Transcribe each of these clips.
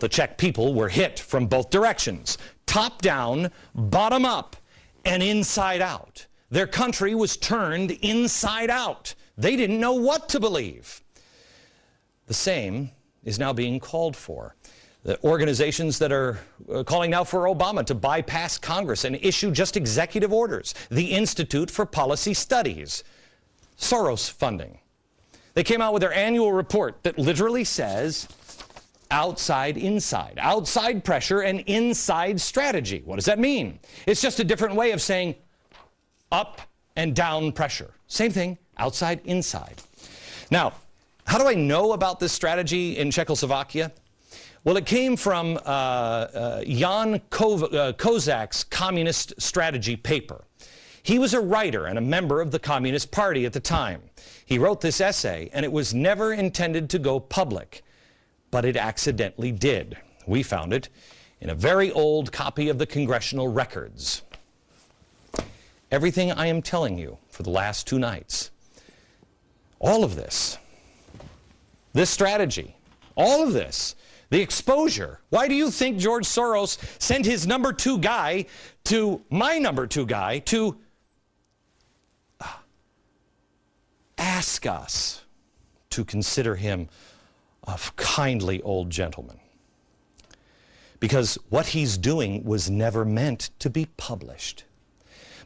The Czech people were hit from both directions, top down, bottom up, and inside out. Their country was turned inside out. They didn't know what to believe. The same is now being called for. The organizations that are calling now for Obama to bypass Congress and issue just executive orders. The Institute for Policy Studies. Soros funding. They came out with their annual report that literally says outside, inside. Outside pressure and inside strategy. What does that mean? It's just a different way of saying up and down pressure. Same thing, outside, inside. Now, how do I know about this strategy in Czechoslovakia? Well, it came from Jan Kozak's Communist Strategy paper. He was a writer and a member of the Communist Party at the time. He wrote this essay, and it was never intended to go public, but it accidentally did. We found it in a very old copy of the Congressional Records. Everything I am telling you for the last 2 nights, all of this strategy, all of this, the exposure. Why do you think George Soros sent his number 2 guy to my number 2 guy to ask us to consider him a kindly old gentleman? Because what he's doing was never meant to be published.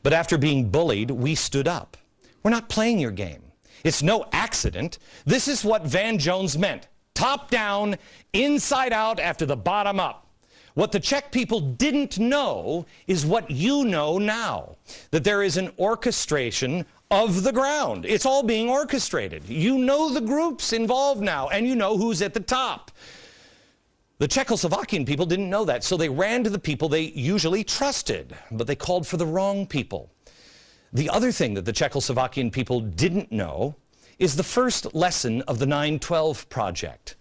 But after being bullied, we stood up. We're not playing your game. It's no accident. This is what Van Jones meant. Top down, inside out, after the bottom up. What the Czech people didn't know is what you know now. That there is an orchestration of the ground. It's all being orchestrated. You know the groups involved now, and you know who's at the top. The Czechoslovakian people didn't know that, so they ran to the people they usually trusted, but they called for the wrong people. The other thing that the Czechoslovakian people didn't know is the first lesson of the 9/12 Project.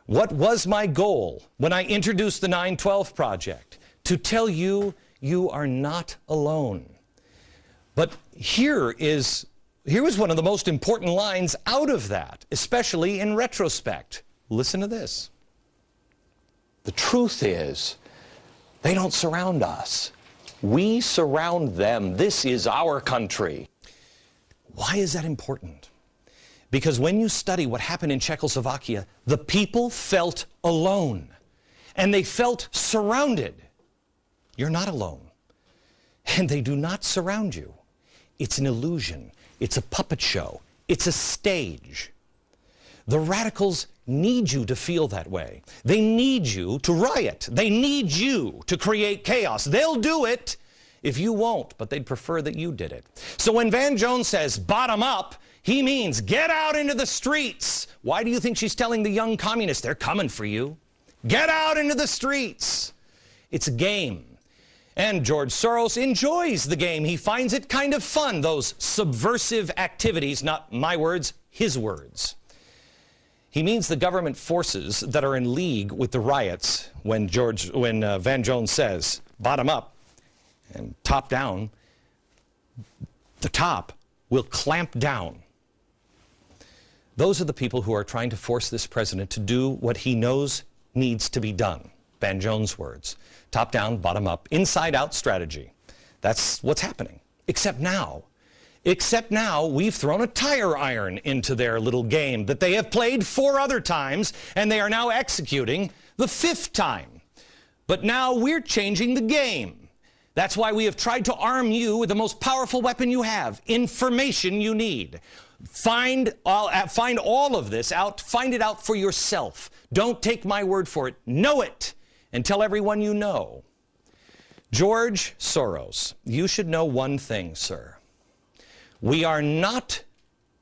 What was my goal when I introduced the 9/12 Project? To tell you, you are not alone. But here was one of the most important lines out of that, especially in retrospect. Listen to this. The truth is, they don't surround us. We surround them. This is our country. Why is that important? Because when you study what happened in Czechoslovakia, the people felt alone, and they felt surrounded. You're not alone, and they do not surround you. It's an illusion. It's a puppet show. It's a stage. The radicals need you to feel that way. They need you to riot. They need you to create chaos. They'll do it if you won't, but they'd prefer that you did it. So when Van Jones says bottom up, he means get out into the streets. Why do you think she's telling the young communists they're coming for you? Get out into the streets. It's a game. And George Soros enjoys the game. He finds it kind of fun, those subversive activities, not my words, his words. He means the government forces that are in league with the riots when Van Jones says bottom up and top down, the top will clamp down. Those are the people who are trying to force this president to do what he knows needs to be done. Van Jones' words. Top down, bottom up, inside out strategy. That's what's happening. Except now we've thrown a tire iron into their little game that they have played 4 other times, and they are now executing the 5th time. But now we're changing the game. That's why we have tried to arm you with the most powerful weapon you have, information you need. Find all of this out. Find it out for yourself. Don't take my word for it. Know it and tell everyone you know. George Soros, you should know one thing, sir. We are not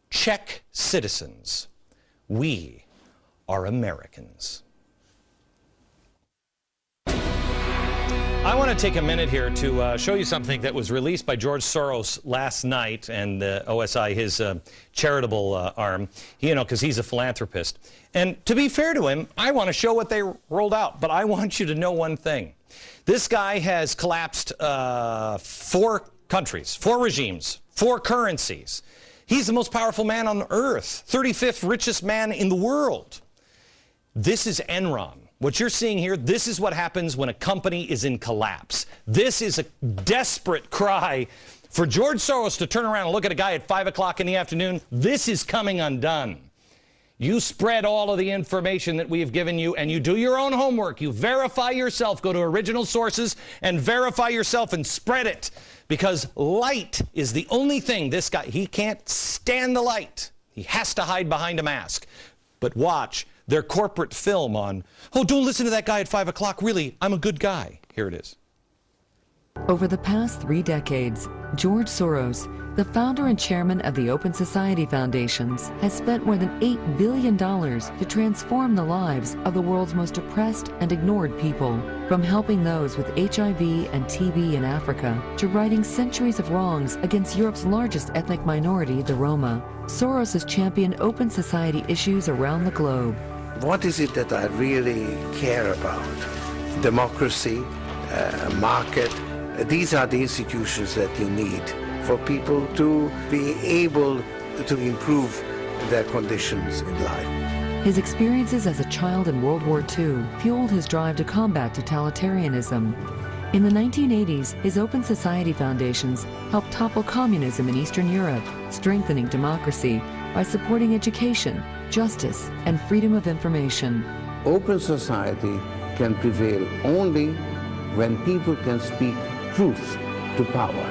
Czech citizens. We are Americans. I want to take a minute here to show you something that was released by George Soros last night, and the OSI, his charitable arm, because he's a philanthropist. And to be fair to him, I want to show what they rolled out, but I want you to know one thing. This guy has collapsed 4 countries, 4 regimes, 4 currencies. He's the most powerful man on earth, 35th richest man in the world. This is Enron. What you're seeing here, this is what happens when a company is in collapse. This is a desperate cry for George Soros to turn around and look at a guy at 5 o'clock in the afternoon. This is coming undone. You spread all of the information that we have given you, and you do your own homework. You verify yourself. Go to original sources and verify yourself and spread it. Because light is the only thing this guy, he can't stand the light. He has to hide behind a mask. But watch their corporate film on, oh, don't listen to that guy at 5 o'clock. Really, I'm a good guy. Here it is. Over the past 3 decades, George Soros, the founder and chairman of the Open Society Foundations, has spent more than $8 billion to transform the lives of the world's most oppressed and ignored people. From helping those with HIV and TB in Africa to righting centuries of wrongs against Europe's largest ethnic minority, the Roma, Soros has championed open society issues around the globe. What is it that I really care about? Democracy, market. These are the institutions that you need for people to be able to improve their conditions in life. His experiences as a child in World War II fueled his drive to combat totalitarianism. In the 1980s, his Open Society Foundations helped topple communism in Eastern Europe, strengthening democracy by supporting education, justice, and freedom of information. Open society can prevail only when people can speak truth to power.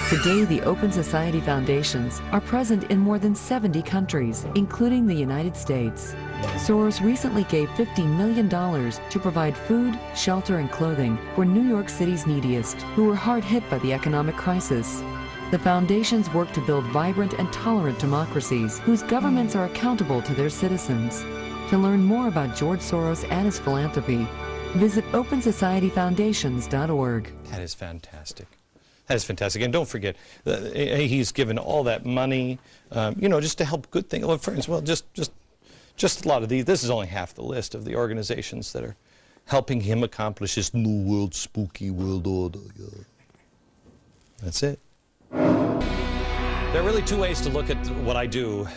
Today, the Open Society Foundations are present in more than 70 countries, including the United States. Soros recently gave $50 million to provide food, shelter, and clothing for New York City's neediest, who were hard hit by the economic crisis. The foundations work to build vibrant and tolerant democracies whose governments are accountable to their citizens. To learn more about George Soros and his philanthropy, visit OpenSocietyFoundations.org. That is fantastic. That is fantastic. And don't forget, he's given all that money, just to help good things. Well, for instance, well, just a lot of these. This is only half the list of the organizations that are helping him accomplish his new world, spooky world order. Yeah. That's it. There are really 2 ways to look at what I do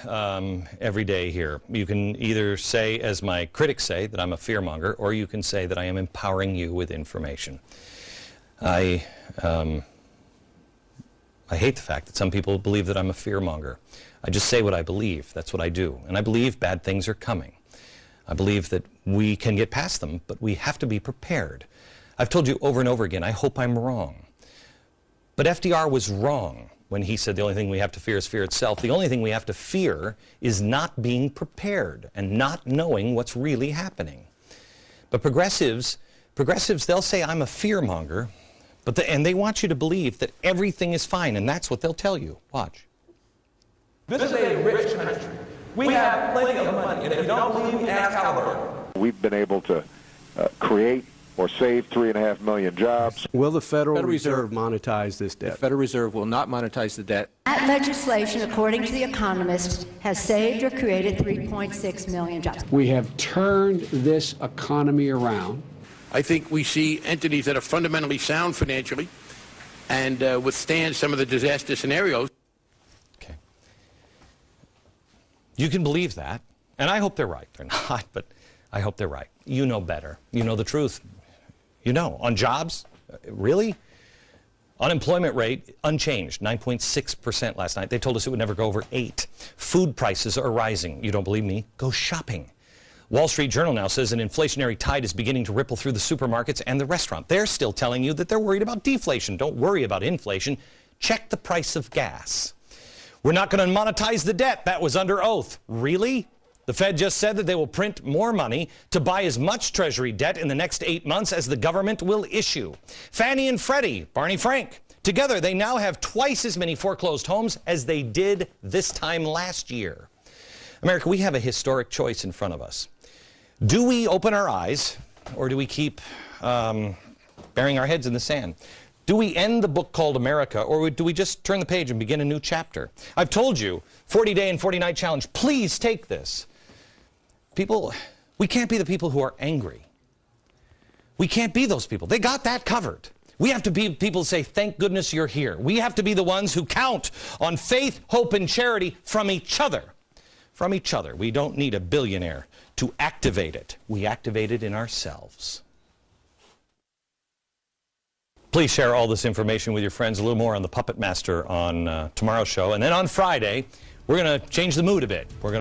every day here. You can either say, as my critics say, that I'm a fearmonger, or you can say that I am empowering you with information. I hate the fact that some people believe that I'm a fearmonger. I just say what I believe. That's what I do. And I believe bad things are coming. I believe that we can get past them, but we have to be prepared. I've told you over and over again, I hope I'm wrong. But FDR was wrong when he said the only thing we have to fear is fear itself. The only thing we have to fear is not being prepared and not knowing what's really happening. But progressives, they'll say I'm a fearmonger, and they want you to believe that everything is fine, and that's what they'll tell you. Watch. This is a rich country. We have plenty of money, and if you don't believe me, ask Halliburton. We've been able to create or save 3.5 million jobs. Will the Federal Reserve monetize this debt? The Federal Reserve will not monetize the debt. That legislation, according to The Economist, has saved or created 3.6 million jobs. We have turned this economy around. I think we see entities that are fundamentally sound financially and withstand some of the disaster scenarios. Okay. You can believe that, and I hope they're right. They're not, but I hope they're right. You know better. You know the truth. You know, on jobs, really? Unemployment rate unchanged, 9.6% last night. They told us it would never go over 8. Food prices are rising. You don't believe me? Go shopping. Wall Street Journal now says an inflationary tide is beginning to ripple through the supermarkets and the restaurant. They're still telling you that they're worried about deflation. Don't worry about inflation. Check the price of gas. We're not going to monetize the debt. That was under oath. Really? The Fed just said that they will print more money to buy as much Treasury debt in the next 8 months as the government will issue. Fannie and Freddie, Barney Frank, together they now have twice as many foreclosed homes as they did this time last year. America, we have a historic choice in front of us. Do we open our eyes, or do we keep burying our heads in the sand? Do we end the book called America, or do we just turn the page and begin a new chapter? I've told you, 40-day and 40-night challenge. Please take this. People, we can't be the people who are angry. We can't be those people. They got that covered. We have to be people who say, thank goodness you're here. We have to be the ones who count on faith, hope, and charity from each other. from each other. We don't need a billionaire to activate it. We activate it in ourselves. Please share all this information with your friends. A little more on the Puppet Master on tomorrow's show. And then on Friday, we're going to change the mood a bit. We're going